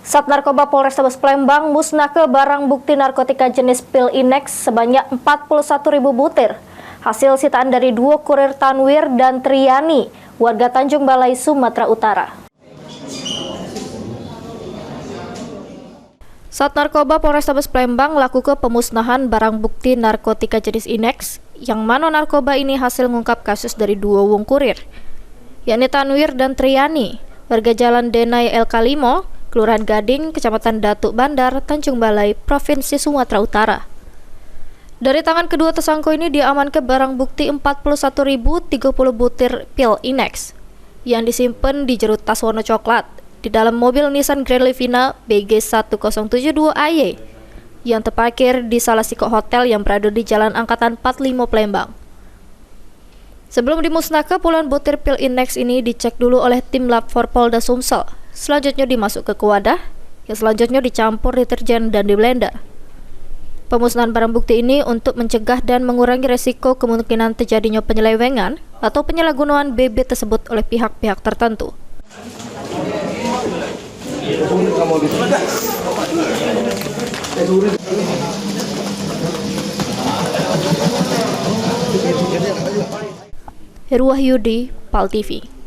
Sat Narkoba Polrestabes Palembang musnahkan barang bukti narkotika jenis pil Inex sebanyak 41.000 butir. Hasil sitaan dari 2 kurir Tanwir dan Triani, warga Tanjung Balai, Sumatera Utara. Sat Narkoba Polrestabes Palembang lakukan pemusnahan barang bukti narkotika jenis Inex, yang mana narkoba ini hasil mengungkap kasus dari 2 wong kurir, yakni Tanwir dan Triani, warga Jalan Denai El Kalimo, Kelurahan Gading, Kecamatan Datuk Bandar, Tanjung Balai, Provinsi Sumatera Utara. Dari tangan kedua tersangka ini diamankan barang bukti 41.030 butir pil Inex yang disimpan di jero tas warna coklat di dalam mobil Nissan Grand Livina BG1072AY yang terparkir di salah satu hotel yang berada di Jalan Angkatan 45 Palembang. Sebelum dimusnahkan, puluhan butir pil Inex ini dicek dulu oleh tim Lab 4 Polda Sumsel. Selanjutnya dimasuk ke wadah, yang selanjutnya dicampur deterjen dan di blender. Pemusnahan barang bukti ini untuk mencegah dan mengurangi resiko kemungkinan terjadinya penyelewengan atau penyalahgunaan BB tersebut oleh pihak-pihak tertentu. Heru Wahyudi, PAL TV.